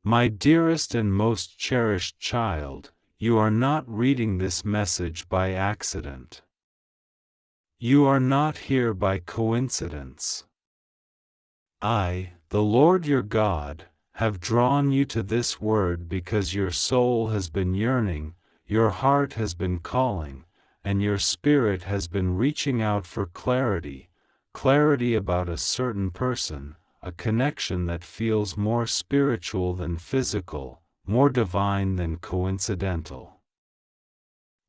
My dearest and most cherished child, you are not reading this message by accident. You are not here by coincidence. I, the Lord your God, have drawn you to this word because your soul has been yearning, your heart has been calling, and your spirit has been reaching out for clarity about a certain person, a connection that feels more spiritual than physical, more divine than coincidental.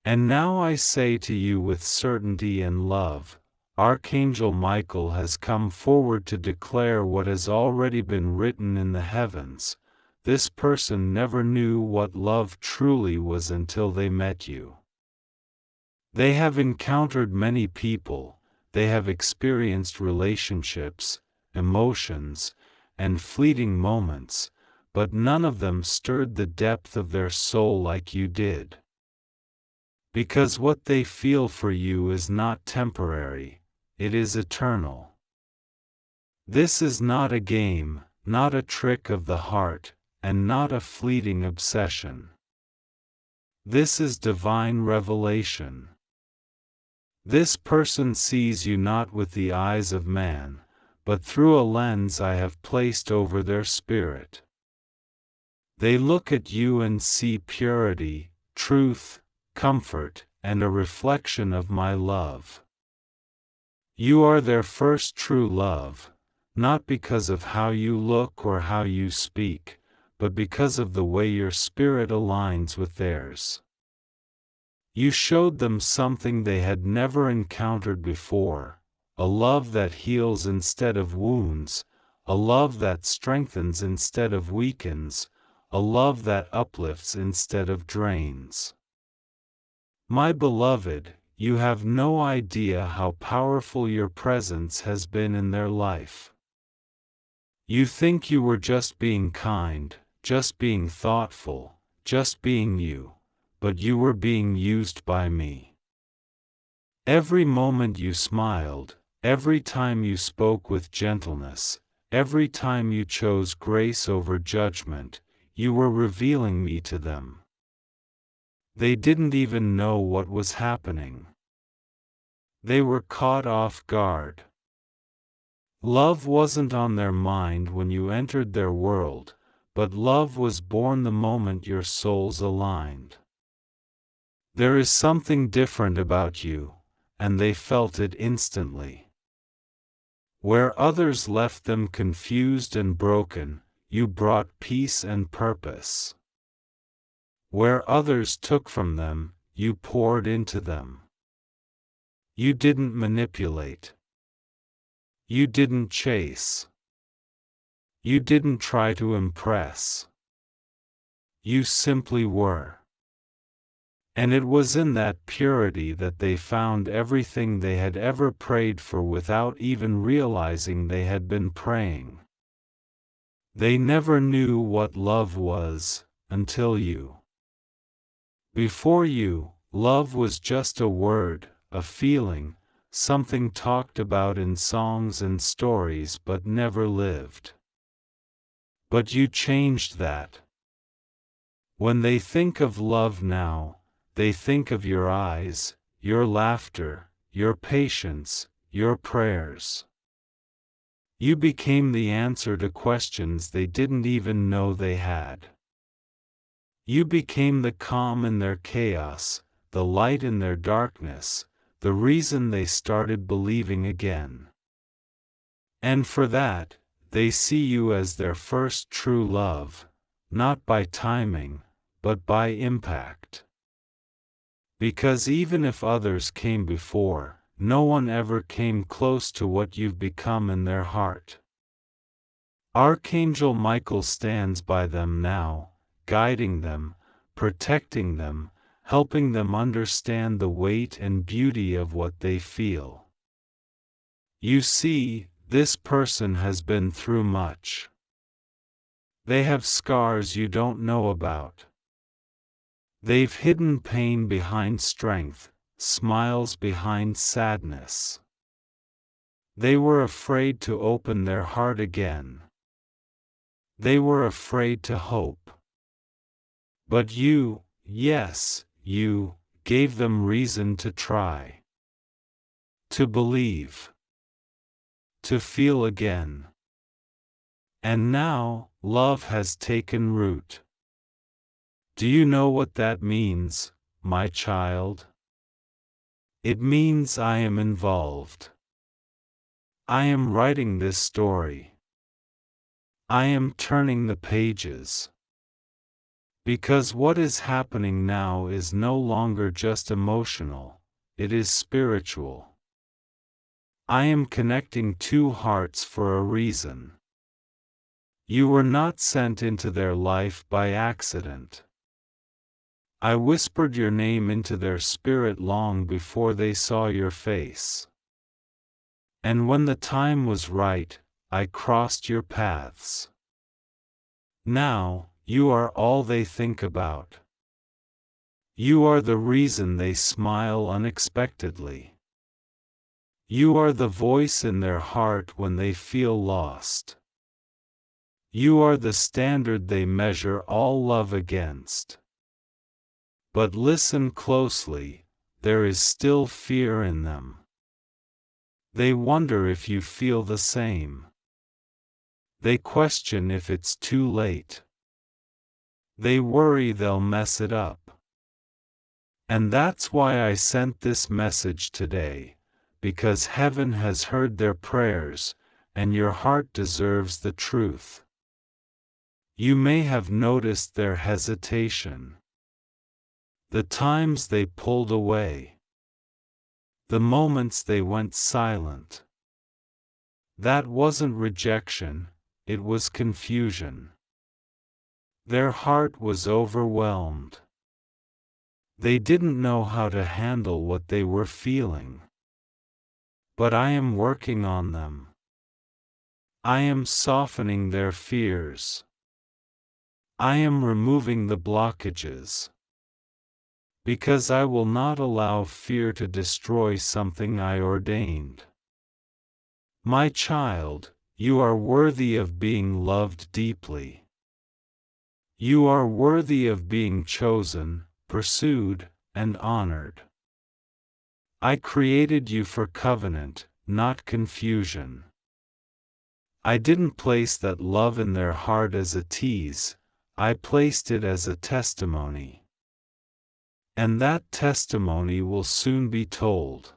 And now I say to you with certainty and love, Archangel Michael has come forward to declare what has already been written in the heavens. This person never knew what love truly was until they met you. They have encountered many people, they have experienced relationships, emotions, and fleeting moments, but none of them stirred the depth of their soul like you did. Because what they feel for you is not temporary, it is eternal. This is not a game, not a trick of the heart, and not a fleeting obsession. This is divine revelation. This person sees you not with the eyes of man, but through a lens I have placed over their spirit. They look at you and see purity, truth, comfort, and a reflection of my love. You are their first true love, not because of how you look or how you speak, but because of the way your spirit aligns with theirs. You showed them something they had never encountered before, a love that heals instead of wounds, a love that strengthens instead of weakens, a love that uplifts instead of drains. My beloved, you have no idea how powerful your presence has been in their life. You think you were just being kind, just being thoughtful, just being you, but you were being used by me. Every moment you smiled, every time you spoke with gentleness, every time you chose grace over judgment, you were revealing me to them. They didn't even know what was happening. They were caught off guard. Love wasn't on their mind when you entered their world, but love was born the moment your souls aligned. There is something different about you, and they felt it instantly. Where others left them confused and broken, you brought peace and purpose. Where others took from them, you poured into them. You didn't manipulate. You didn't chase. You didn't try to impress. You simply were. And it was in that purity that they found everything they had ever prayed for without even realizing they had been praying. They never knew what love was, until you. Before you, love was just a word, a feeling, something talked about in songs and stories but never lived. But you changed that. When they think of love now, they think of your eyes, your laughter, your patience, your prayers. You became the answer to questions they didn't even know they had. You became the calm in their chaos, the light in their darkness, the reason they started believing again. And for that, they see you as their first true love, not by timing, but by impact. Because even if others came before, no one ever came close to what you've become in their heart. Archangel Michael stands by them now, guiding them, protecting them, helping them understand the weight and beauty of what they feel. You see, this person has been through much. They have scars you don't know about. They've hidden pain behind strength, smiles behind sadness. They were afraid to open their heart again. They were afraid to hope. But you, yes, you, gave them reason to try. To believe. To feel again. And now, love has taken root. Do you know what that means, my child? It means I am involved. I am writing this story. I am turning the pages. Because what is happening now is no longer just emotional, it is spiritual. I am connecting two hearts for a reason. You were not sent into their life by accident. I whispered your name into their spirit long before they saw your face. And when the time was right, I crossed your paths. Now, you are all they think about. You are the reason they smile unexpectedly. You are the voice in their heart when they feel lost. You are the standard they measure all love against. But listen closely, there is still fear in them. They wonder if you feel the same. They question if it's too late. They worry they'll mess it up. And that's why I sent this message today, because heaven has heard their prayers, and your heart deserves the truth. You may have noticed their hesitation. The times they pulled away. The moments they went silent. That wasn't rejection, it was confusion. Their heart was overwhelmed. They didn't know how to handle what they were feeling. But I am working on them. I am softening their fears. I am removing the blockages. Because I will not allow fear to destroy something I ordained. My child, you are worthy of being loved deeply. You are worthy of being chosen, pursued, and honored. I created you for covenant, not confusion. I didn't place that love in their heart as a tease, I placed it as a testimony. And that testimony will soon be told.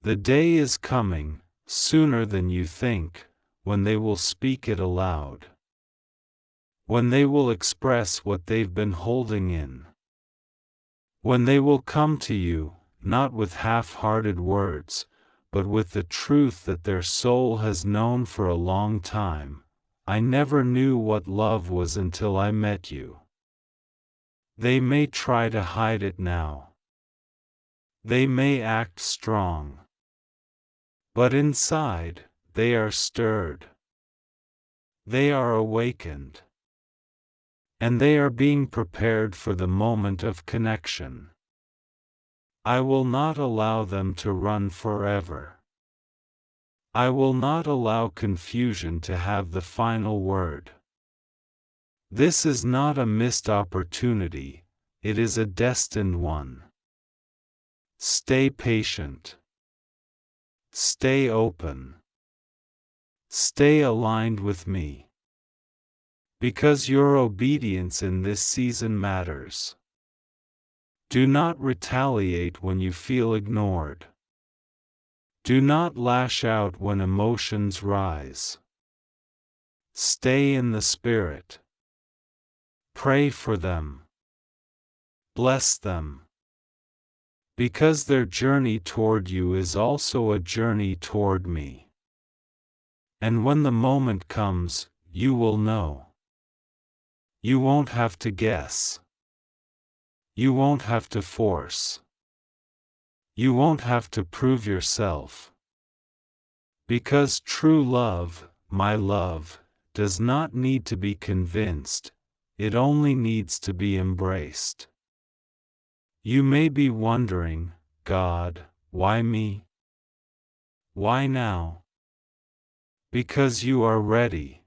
The day is coming, sooner than you think, when they will speak it aloud. When they will express what they've been holding in. When they will come to you, not with half-hearted words, but with the truth that their soul has known for a long time. I never knew what love was until I met you. They may try to hide it now. They may act strong. But inside, they are stirred. They are awakened. And they are being prepared for the moment of connection. I will not allow them to run forever. I will not allow confusion to have the final word. This is not a missed opportunity, it is a destined one. Stay patient. Stay open. Stay aligned with me. Because your obedience in this season matters. Do not retaliate when you feel ignored. Do not lash out when emotions rise. Stay in the Spirit. Pray for them. Bless them. Because their journey toward you is also a journey toward me. And when the moment comes, you will know. You won't have to guess. You won't have to force. You won't have to prove yourself. Because true love, my love, does not need to be convinced, it only needs to be embraced. You may be wondering, God, why me? Why now? Because you are ready.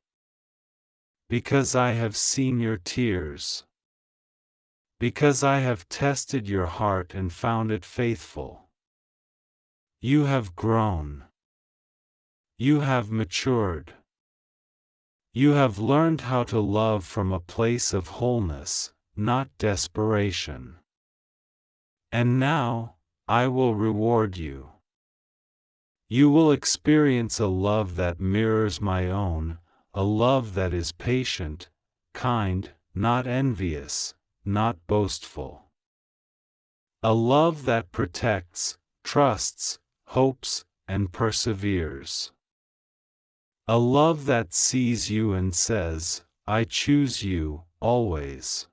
Because I have seen your tears. Because I have tested your heart and found it faithful. You have grown. You have matured. You have learned how to love from a place of wholeness, not desperation. And now, I will reward you. You will experience a love that mirrors my own, a love that is patient, kind, not envious, not boastful. A love that protects, trusts, hopes, and perseveres. A love that sees you and says, I choose you, always.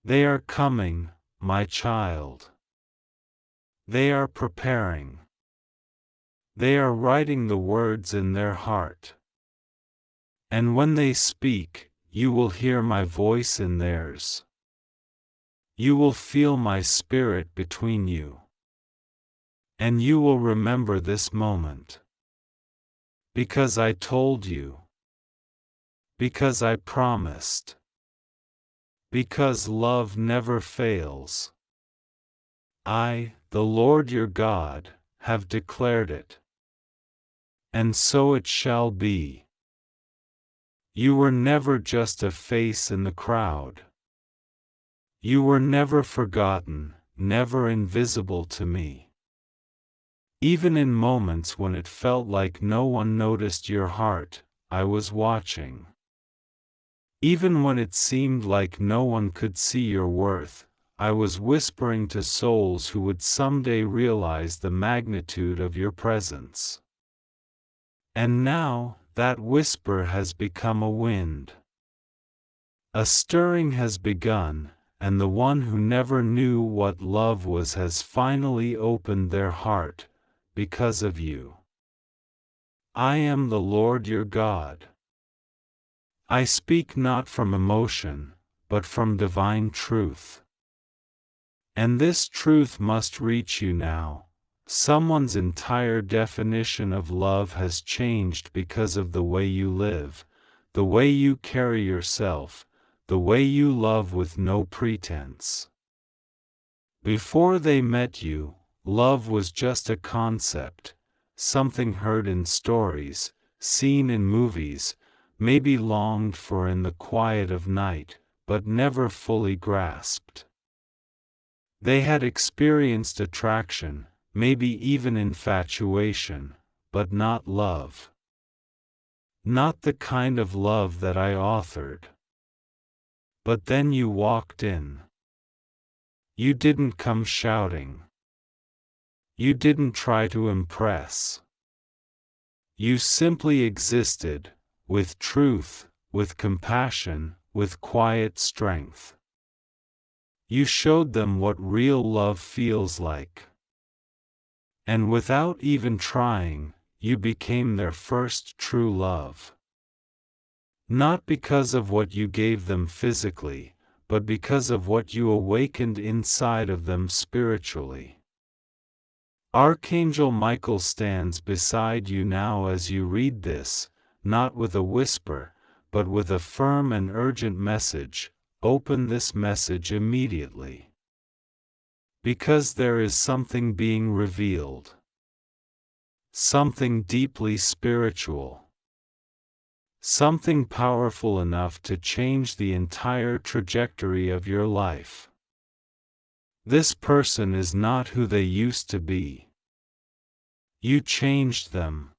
They are coming, my child. They are preparing. They are writing the words in their heart. And when they speak, you will hear my voice in theirs. You will feel my spirit between you. And you will remember this moment. Because I told you. Because I promised. Because love never fails. I, the Lord your God, have declared it. And so it shall be. You were never just a face in the crowd. You were never forgotten, never invisible to me. Even in moments when it felt like no one noticed your heart, I was watching. Even when it seemed like no one could see your worth, I was whispering to souls who would someday realize the magnitude of your presence. And now, that whisper has become a wind. A stirring has begun, and the one who never knew what love was has finally opened their heart, because of you. I am the Lord your God. I speak not from emotion, but from divine truth. And this truth must reach you now. Someone's entire definition of love has changed because of the way you live, the way you carry yourself, the way you love with no pretense. Before they met you, love was just a concept, something heard in stories, seen in movies, maybe longed for in the quiet of night, but never fully grasped. They had experienced attraction, maybe even infatuation, but not love. Not the kind of love that I authored. But then you walked in. You didn't come shouting. You didn't try to impress. You simply existed, with truth, with compassion, with quiet strength. You showed them what real love feels like. And without even trying, you became their first true love. Not because of what you gave them physically, but because of what you awakened inside of them spiritually. Archangel Michael stands beside you now as you read this, not with a whisper, but with a firm and urgent message. Open this message immediately. Because there is something being revealed. Something deeply spiritual. Something powerful enough to change the entire trajectory of your life. This person is not who they used to be. You changed them.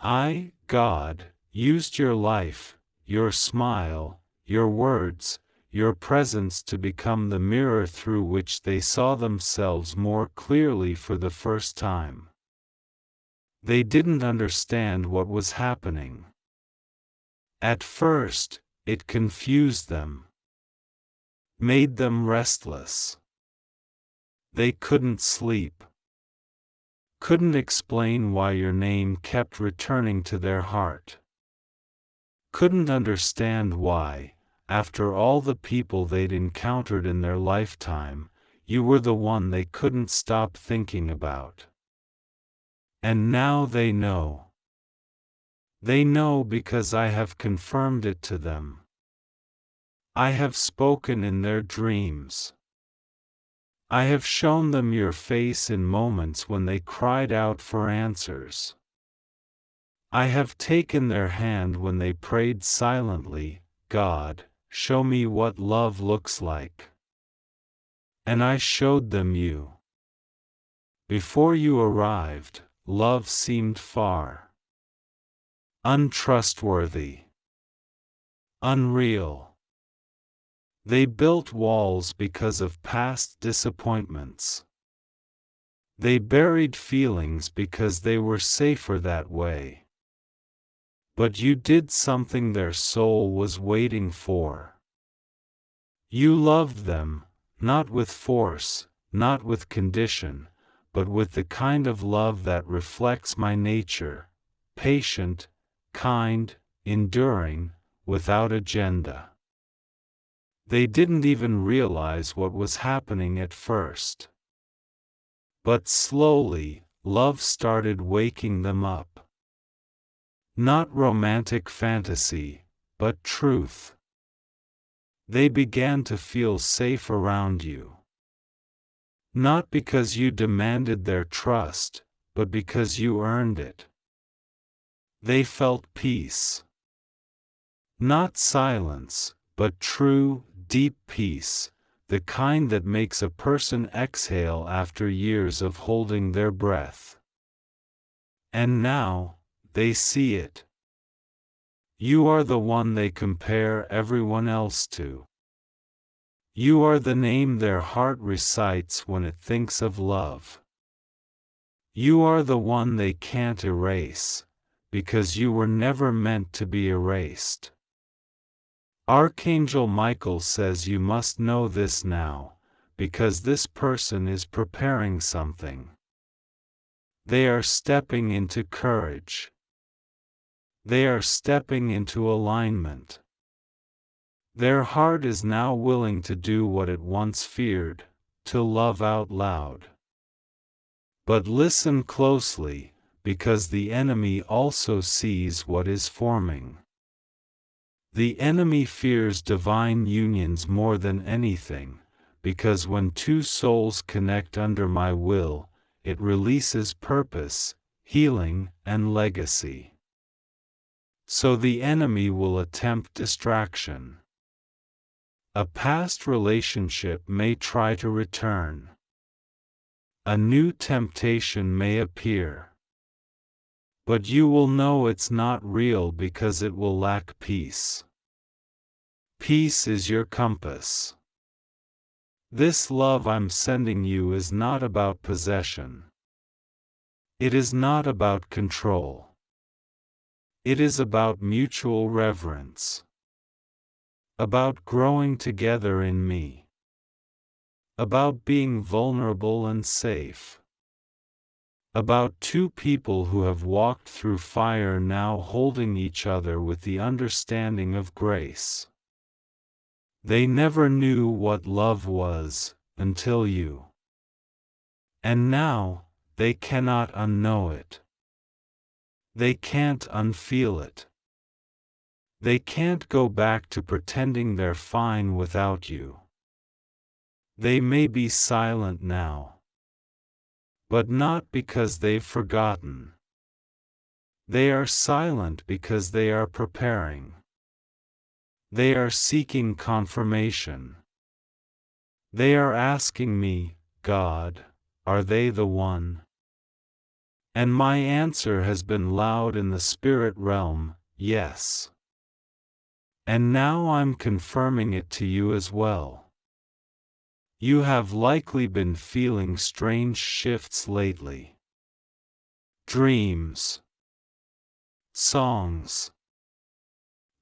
I, God, used your life, your smile, your words, your presence to become the mirror through which they saw themselves more clearly for the first time. They didn't understand what was happening. At first, it confused them. Made them restless. They couldn't sleep. Couldn't explain why your name kept returning to their heart. Couldn't understand why, after all the people they'd encountered in their lifetime, you were the one they couldn't stop thinking about. And now they know. They know because I have confirmed it to them. I have spoken in their dreams. I have shown them your face in moments when they cried out for answers. I have taken their hand when they prayed silently, God, show me what love looks like. And I showed them you. Before you arrived, love seemed far. Untrustworthy. Unreal. They built walls because of past disappointments. They buried feelings because they were safer that way. But you did something their soul was waiting for. You loved them, not with force, not with condition, but with the kind of love that reflects my nature, patient, kind, enduring, without agenda. They didn't even realize what was happening at first. But slowly, love started waking them up. Not romantic fantasy, but truth. They began to feel safe around you. Not because you demanded their trust, but because you earned it. They felt peace. Not silence, but true, deep peace, the kind that makes a person exhale after years of holding their breath. And now, they see it. You are the one they compare everyone else to. You are the name their heart recites when it thinks of love. You are the one they can't erase, because you were never meant to be erased. Archangel Michael says you must know this now, because this person is preparing something. They are stepping into courage. They are stepping into alignment. Their heart is now willing to do what it once feared, to love out loud. But listen closely, because the enemy also sees what is forming. The enemy fears divine unions more than anything, because when two souls connect under my will, it releases purpose, healing, and legacy. So the enemy will attempt distraction. A past relationship may try to return. A new temptation may appear. But you will know it's not real because it will lack peace. Peace is your compass. This love I'm sending you is not about possession. It is not about control. It is about mutual reverence. About growing together in me. About being vulnerable and safe. About two people who have walked through fire now holding each other with the understanding of grace. They never knew what love was, until you. And now, they cannot unknow it. They can't unfeel it. They can't go back to pretending they're fine without you. They may be silent now. But not because they've forgotten. They are silent because they are preparing. They are seeking confirmation. They are asking me, God, are they the one? And my answer has been loud in the spirit realm, yes. And now I'm confirming it to you as well. You have likely been feeling strange shifts lately. Dreams. Songs.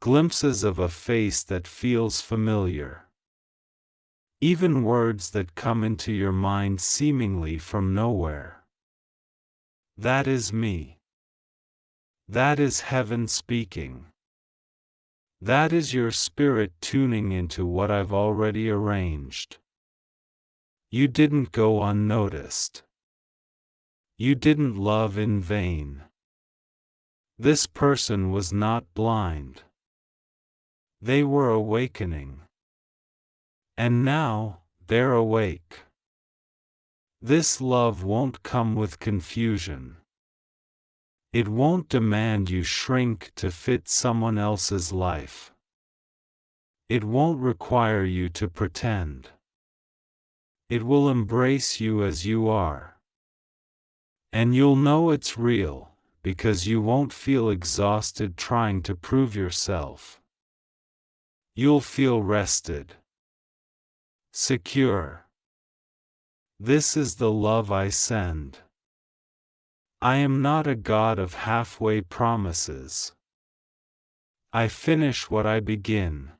Glimpses of a face that feels familiar. Even words that come into your mind seemingly from nowhere. That is me. That is heaven speaking. That is your spirit tuning into what I've already arranged. You didn't go unnoticed. You didn't love in vain. This person was not blind. They were awakening. And now, they're awake. This love won't come with confusion. It won't demand you shrink to fit someone else's life. It won't require you to pretend. It will embrace you as you are. And you'll know it's real, because you won't feel exhausted trying to prove yourself. You'll feel rested. Secure. This is the love I send. I am not a God of halfway promises. I finish what I begin.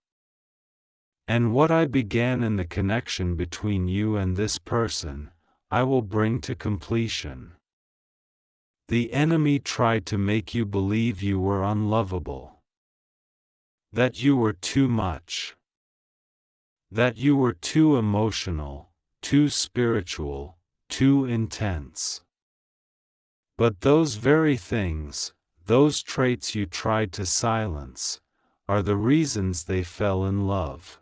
And what I began in the connection between you and this person, I will bring to completion. The enemy tried to make you believe you were unlovable. That you were too much. That you were too emotional, too spiritual, too intense. But those very things, those traits you tried to silence, are the reasons they fell in love.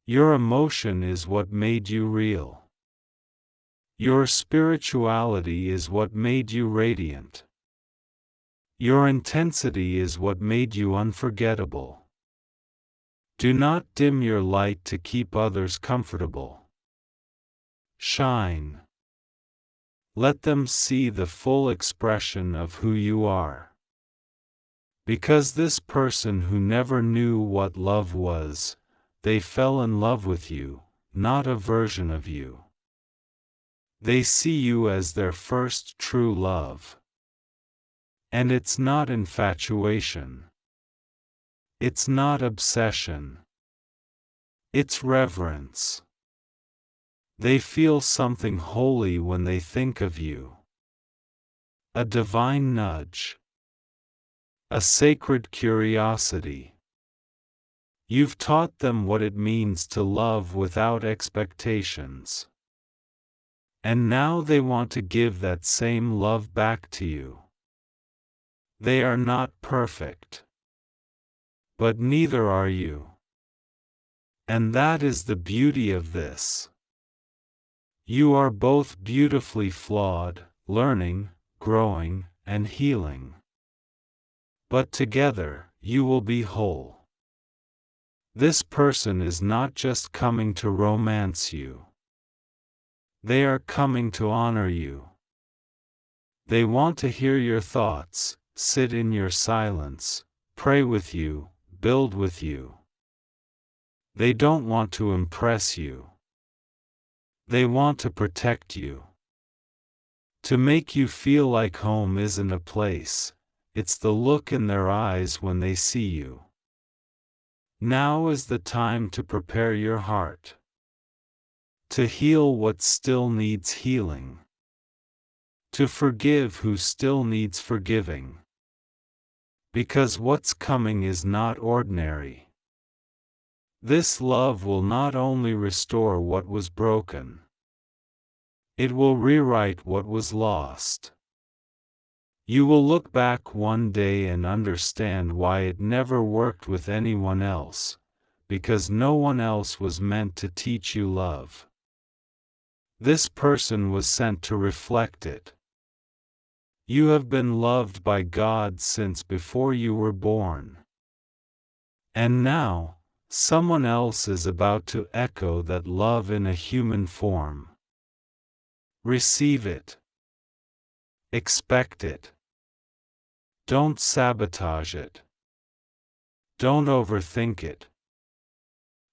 Your emotion is what made you real. Your spirituality is what made you radiant. Your intensity is what made you unforgettable. Do not dim your light to keep others comfortable. Shine. Let them see the full expression of who you are. Because this person who never knew what love was, they fell in love with you, not a version of you. They see you as their first true love. And it's not infatuation. It's not obsession. It's reverence. They feel something holy when they think of you. A divine nudge. A sacred curiosity. You've taught them what it means to love without expectations. And now they want to give that same love back to you. They are not perfect. But neither are you. And that is the beauty of this. You are both beautifully flawed, learning, growing, and healing. But together, you will be whole. This person is not just coming to romance you. They are coming to honor you. They want to hear your thoughts, sit in your silence, pray with you, build with you. They don't want to impress you. They want to protect you. To make you feel like home isn't a place, it's the look in their eyes when they see you. Now is the time to prepare your heart. To heal what still needs healing. To forgive who still needs forgiving. Because what's coming is not ordinary. This love will not only restore what was broken. It will rewrite what was lost. You will look back one day and understand why it never worked with anyone else, because no one else was meant to teach you love. This person was sent to reflect it. You have been loved by God since before you were born. And now, someone else is about to echo that love in a human form. Receive it. Expect it. Don't sabotage it. Don't overthink it.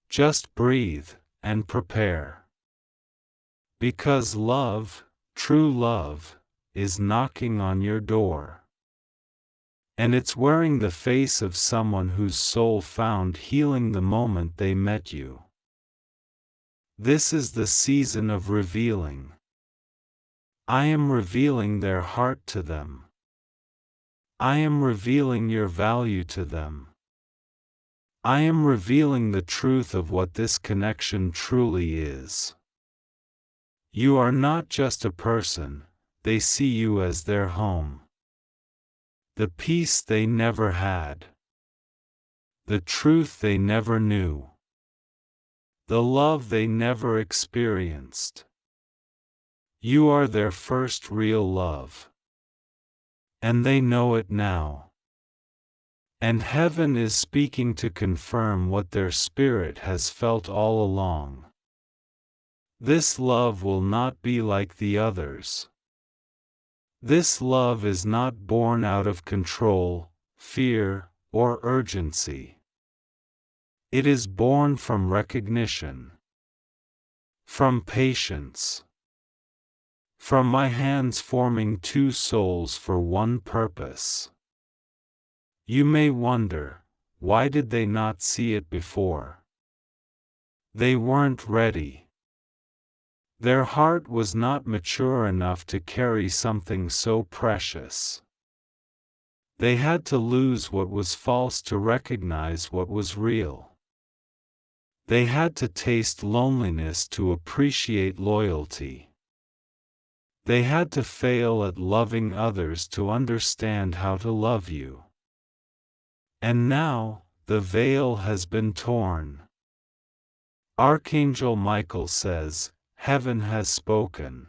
Just breathe and prepare. Because love, true love, is knocking on your door. And it's wearing the face of someone whose soul found healing the moment they met you. This is the season of revealing. I am revealing their heart to them. I am revealing your value to them. I am revealing the truth of what this connection truly is. You are not just a person, they see you as their home. the peace they never had, the truth they never knew, the love they never experienced. You are their first real love. And they know it now. And heaven is speaking to confirm what their spirit has felt all along. This love will not be like the others. This love is not born out of control, fear, or urgency. It is born from recognition, from patience, from my hands forming two souls for one purpose. You may wonder, why did they not see it before? They weren't ready. Their heart was not mature enough to carry something so precious. They had to lose what was false to recognize what was real. They had to taste loneliness to appreciate loyalty. They had to fail at loving others to understand how to love you. And now, the veil has been torn. Archangel Michael says, Heaven has spoken.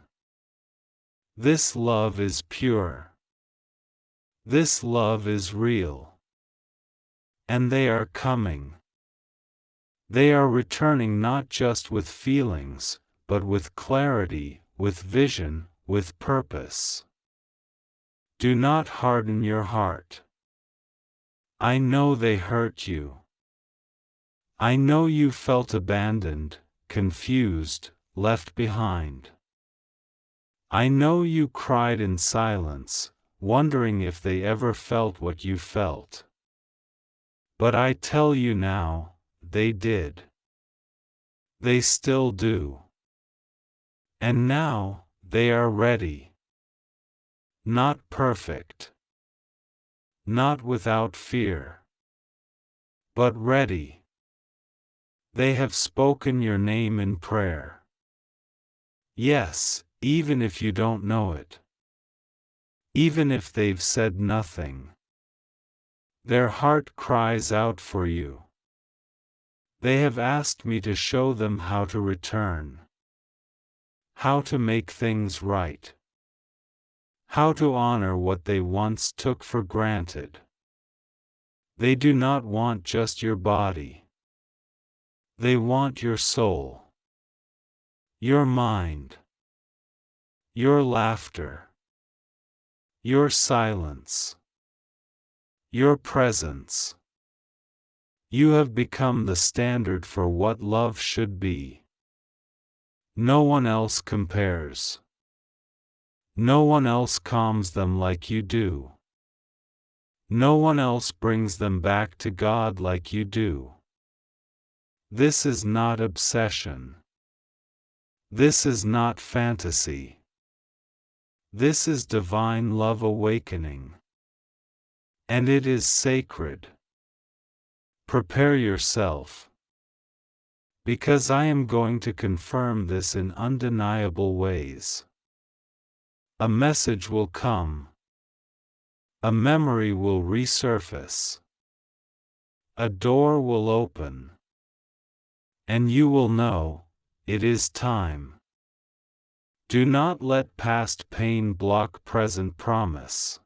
This love is pure. This love is real. And they are coming. They are returning not just with feelings, but with clarity, with vision, with purpose. Do not harden your heart. I know they hurt you. I know you felt abandoned, confused, left behind. I know you cried in silence, wondering if they ever felt what you felt. But I tell you now, they did. They still do. And now, they are ready. Not perfect. Not without fear. But ready. They have spoken your name in prayer. Yes, even if you don't know it. Even if they've said nothing. Their heart cries out for you. They have asked me to show them how to return. How to make things right. How to honor what they once took for granted. They do not want just your body. They want your soul. Your mind. Your laughter. Your silence. Your presence. You have become the standard for what love should be. No one else compares. No one else calms them like you do. No one else brings them back to God like you do. This is not obsession. This is not fantasy. This is divine love awakening. And it is sacred. Prepare yourself. Because I am going to confirm this in undeniable ways. A message will come. A memory will resurface. A door will open. And you will know, it is time. Do not let past pain block present promise.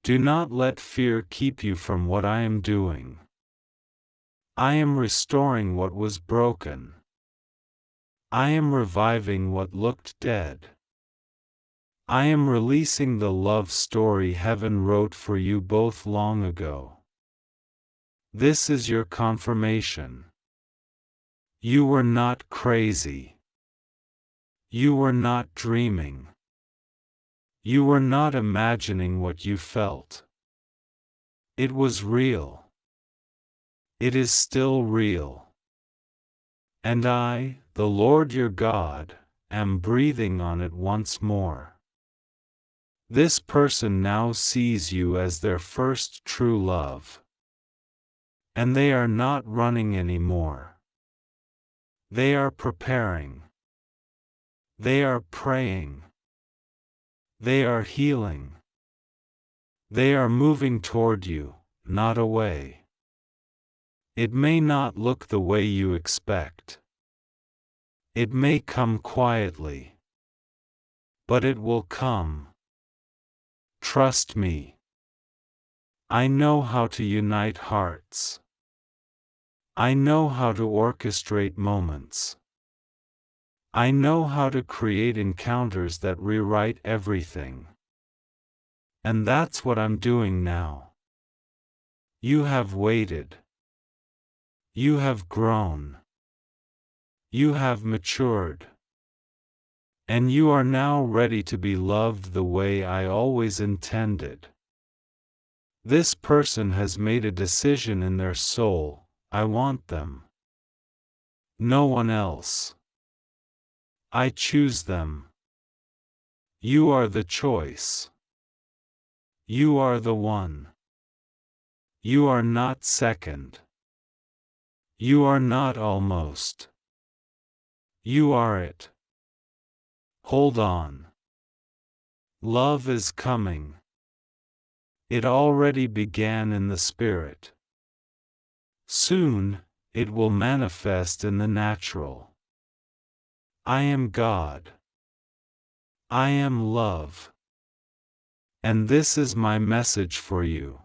Do not let fear keep you from what I am doing. I am restoring what was broken. I am reviving what looked dead. I am releasing the love story heaven wrote for you both long ago. This is your confirmation. You were not crazy. You were not dreaming. You were not imagining what you felt. It was real. It is still real. And I, the Lord your God, am breathing on it once more. This person now sees you as their first true love. And they are not running anymore. They are preparing. They are praying. They are healing. They are moving toward you, not away. It may not look the way you expect. It may come quietly. But it will come. Trust me. I know how to unite hearts. I know how to orchestrate moments. I know how to create encounters that rewrite everything. And that's what I'm doing now. You have waited. You have grown. You have matured. And you are now ready to be loved the way I always intended. This person has made a decision in their soul. I want them. No one else. I choose them. You are the choice. You are the one. You are not second. You are not almost. You are it. Hold on. Love is coming. It already began in the spirit. Soon, it will manifest in the natural. I am God. I am love. And this is my message for you.